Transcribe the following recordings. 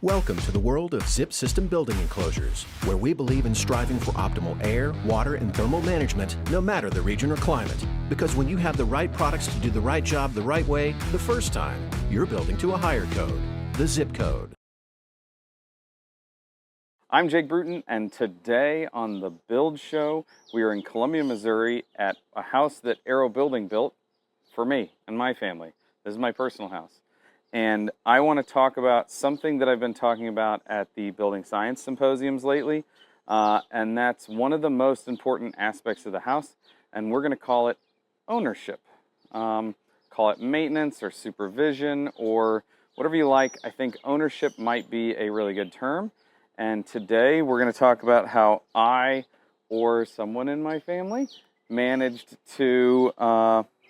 Welcome to the world of Zip System building enclosures, where we believe in striving for optimal air, water, and thermal management, no matter the region or climate. Because when you have the right products to do the right job the right way, the first time, you're building to a higher code, the Zip Code. I'm Jake Bruton, and today on the Build Show, we are in Columbia, Missouri at a house that Aarow Building built for me and my family. This is my personal house. And I want to talk about something that I've been talking about at the building science symposiums lately, and that's one of the most important aspects of the house, and we're going to call it ownership. Call it maintenance or supervision or whatever you like. I think ownership might be a really good term. And today we're going to talk about how I or someone in my family managed to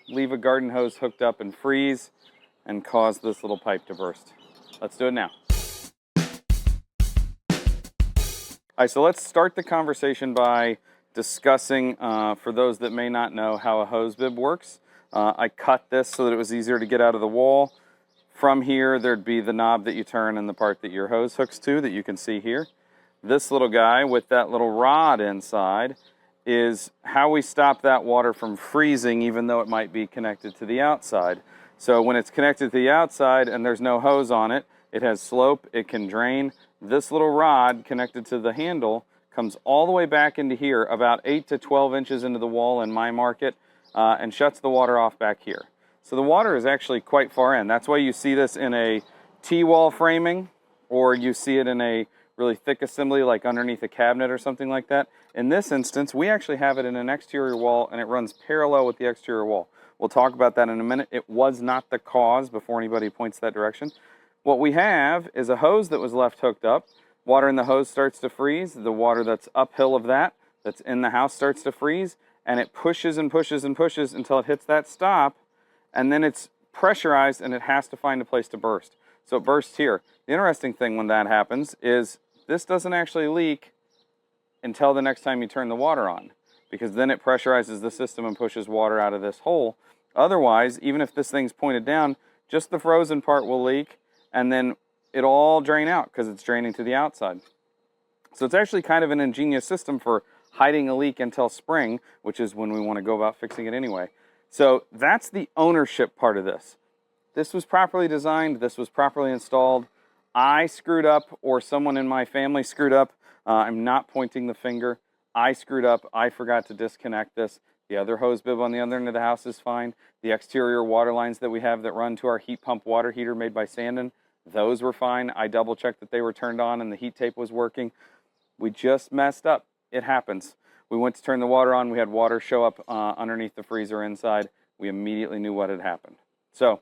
leave a garden hose hooked up and freeze and cause this little pipe to burst. Let's do it now. All right, so let's start the conversation by discussing, for those that may not know, how a hose bib works. I cut this so that it was easier to get out of the wall. From here, there'd be the knob that you turn and the part that your hose hooks to that you can see here. This little guy with that little rod inside is how we stop that water from freezing, even though it might be connected to the outside. So when it's connected to the outside and there's no hose on it, it has slope, it can drain. This little rod connected to the handle comes all the way back into here, about 8 to 12 inches into the wall in my market, and shuts the water off back here. So the water is actually quite far in. That's why you see this in a T-wall framing, or you see it in a really thick assembly like underneath a cabinet or something like that. In this instance, we actually have it in an exterior wall, and it runs parallel with the exterior wall. We'll talk about that in a minute. It was not the cause before anybody points that direction. What we have is a hose that was left hooked up. Water in the hose starts to freeze. The water that's uphill of that, that's in the house, starts to freeze, and it pushes and pushes and pushes until it hits that stop, and then it's pressurized and it has to find a place to burst. So it bursts here. The interesting thing when that happens is this doesn't actually leak until the next time you turn the water on, because then it pressurizes the system and pushes water out of this hole. Otherwise, even if this thing's pointed down, just the frozen part will leak, and then it'll all drain out because it's draining to the outside. So it's actually kind of an ingenious system for hiding a leak until spring, which is when we want to go about fixing it anyway. So that's the ownership part of this. This was properly designed, this was properly installed. I screwed up, or someone in my family screwed up. I'm not pointing the finger. I screwed up, I forgot to disconnect this. The other hose bib on the other end of the house is fine. The exterior water lines that we have that run to our heat pump water heater made by Sandon, those were fine. I double checked that they were turned on and the heat tape was working. We just messed up. It happens. We went to turn the water on. We had water show up underneath the freezer inside. We immediately knew what had happened. So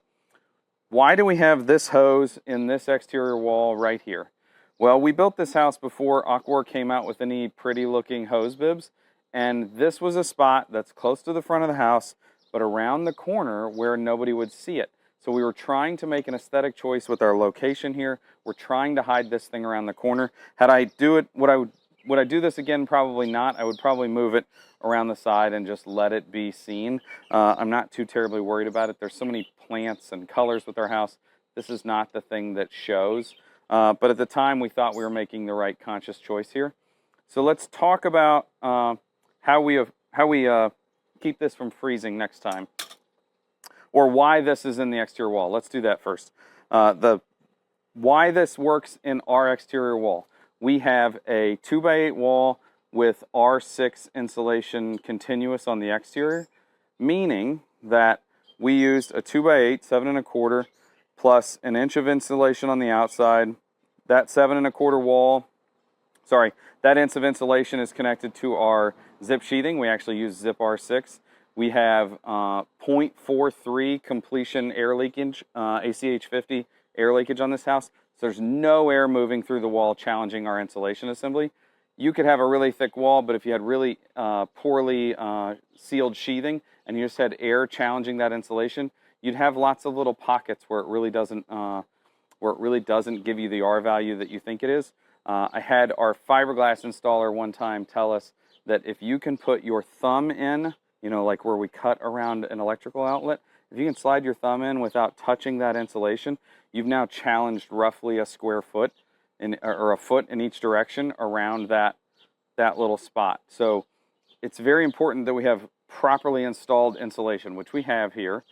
why do we have this hose in this exterior wall right here? Well, we built this house before Aquar came out with any pretty looking hose bibs. And this was a spot that's close to the front of the house, but around the corner where nobody would see it. So we were trying to make an aesthetic choice with our location here. We're trying to hide this thing around the corner. Had I do it, would I do this again? Probably not. I would probably move it around the side and just let it be seen. I'm not too terribly worried about it. There's so many plants and colors with our house. This is not the thing that shows. But at the time, we thought we were making the right conscious choice here. So let's talk about how we keep this from freezing next time, or why this is in the exterior wall. Let's do that first. Why this works in our exterior wall. We have a 2x8 wall with R6 insulation continuous on the exterior, meaning that we used a 2x8, 7 1/4, plus an inch of insulation on the outside. That 7 1/4 wall, that inch of insulation is connected to our zip sheathing. We actually use Zip R6. We have 0.43 completion air leakage, ACH 50 air leakage on this house. So there's no air moving through the wall challenging our insulation assembly. You could have a really thick wall, but if you had really poorly sealed sheathing and you just had air challenging that insulation, you'd have lots of little pockets where it really doesn't give you the R value that you think it is. I had our fiberglass installer one time tell us that if you can put your thumb in, like where we cut around an electrical outlet, if you can slide your thumb in without touching that insulation, you've now challenged roughly a square foot. or a foot in each direction around that little spot. So it's very important that we have properly installed insulation, which we have here.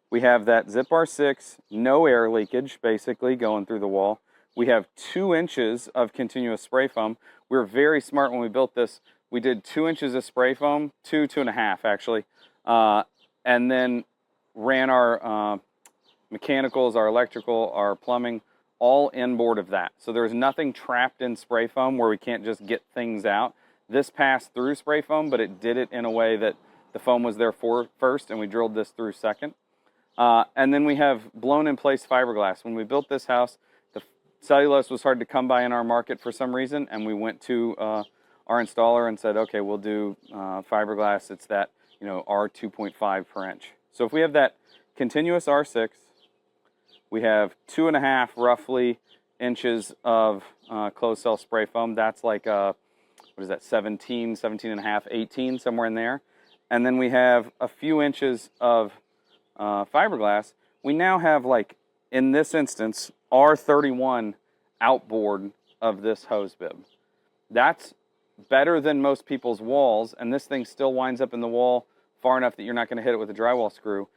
We have that Zip R6, no air leakage basically going through the wall. We have 2 inches of continuous spray foam. We were very smart when we built this. We did 2 inches of spray foam, 2.5 actually, and then ran our mechanicals, our electrical, our plumbing, all inboard of that. So there's nothing trapped in spray foam where we can't just get things out. This passed through spray foam, but it did it in a way that the foam was there first, and we drilled this through second. And then we have blown in place fiberglass. When we built this house, the cellulose was hard to come by in our market for some reason, and we went to our installer and said, okay, we'll do fiberglass. It's that, R 2.5 per inch. So if we have that continuous R6, we have 2.5 roughly inches of closed cell spray foam. That's like what is that, 17.5, 18, somewhere in there. And then we have a few inches of fiberglass. We now have, like, in this instance, R31 outboard of this hose bib. That's better than most people's walls, and this thing still winds up in the wall far enough that you're not going to hit it with a drywall screw.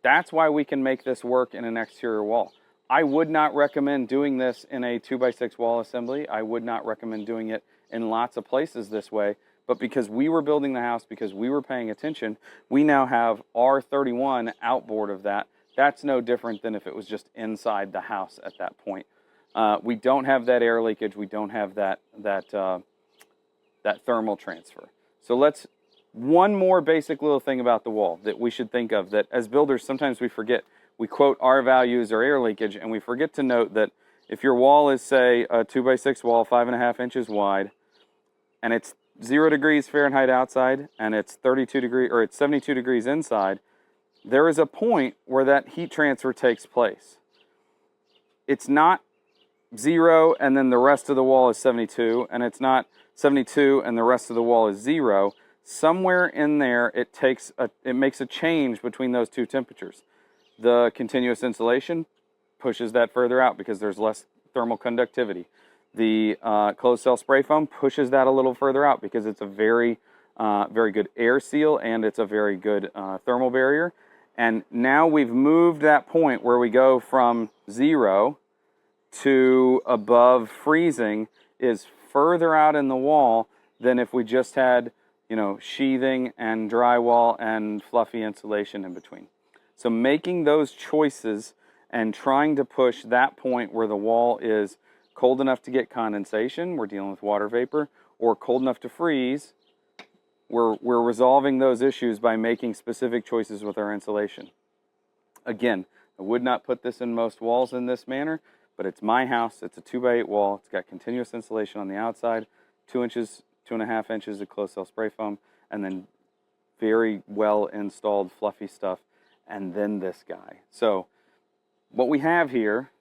That's why we can make this work in an exterior wall. I would not recommend doing this in a 2x6 wall assembly. I would not recommend doing it in lots of places this way, but because we were building the house, because we were paying attention, we now have R31 outboard of that. That's no different than if it was just inside the house at that point. We don't have that air leakage. We don't have that thermal transfer. So one more basic little thing about the wall that we should think of, that as builders sometimes we forget. We quote R values or air leakage, and we forget to note that if your wall is, say, a 2x6 wall, 5.5 inches wide, and it's 0 degrees Fahrenheit outside, and it's 72 degrees inside, there is a point where that heat transfer takes place. It's not 0 and then the rest of the wall is 72, and it's not 72 and the rest of the wall is 0. Somewhere in there it makes a change between those two temperatures. The continuous insulation pushes that further out because there's less thermal conductivity. The closed cell spray foam pushes that a little further out because it's a very good air seal, and it's a very good thermal barrier. And now we've moved that point where we go from 0 to above freezing is further out in the wall than if we just had, sheathing and drywall and fluffy insulation in between. So making those choices and trying to push that point where the wall is cold enough to get condensation, we're dealing with water vapor, or cold enough to freeze, we're resolving those issues by making specific choices with our insulation. Again, I would not put this in most walls in this manner, but it's my house. It's a 2x8 wall. It's got continuous insulation on the outside, 2.5 inches of closed cell spray foam, and then very well installed fluffy stuff, and then this guy. So what we have here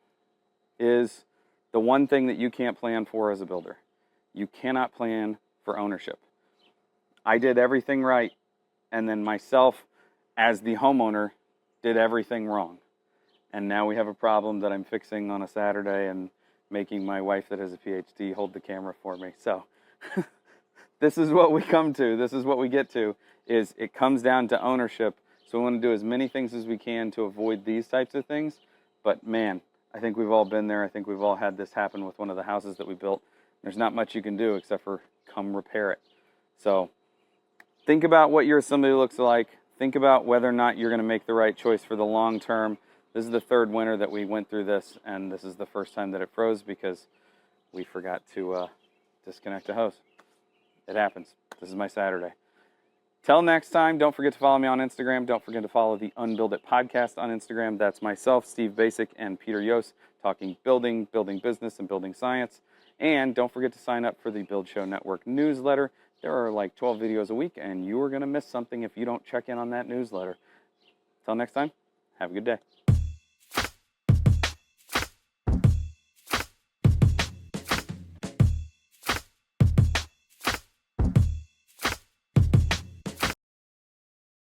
is the one thing that you can't plan for as a builder. You cannot plan for ownership. I did everything right, and then myself, as the homeowner, did everything wrong. And now we have a problem that I'm fixing on a Saturday and making my wife that has a PhD hold the camera for me. So this is what we come to. This is what we get to, is it comes down to ownership. So we want to do as many things as we can to avoid these types of things. But man, I think we've all been there. I think we've all had this happen with one of the houses that we built. There's not much you can do except for come repair it. So think about what your assembly looks like. Think about whether or not you're going to make the right choice for the long term. This is the third winter that we went through this, and this is the first time that it froze because we forgot to disconnect a hose. It happens. This is my Saturday. Till next time, don't forget to follow me on Instagram. Don't forget to follow the Unbuild It podcast on Instagram. That's myself, Steve Basic, and Peter Yost, talking building, building business, and building science. And don't forget to sign up for the Build Show Network newsletter. There are like 12 videos a week, and you are going to miss something if you don't check in on that newsletter. Till next time, have a good day.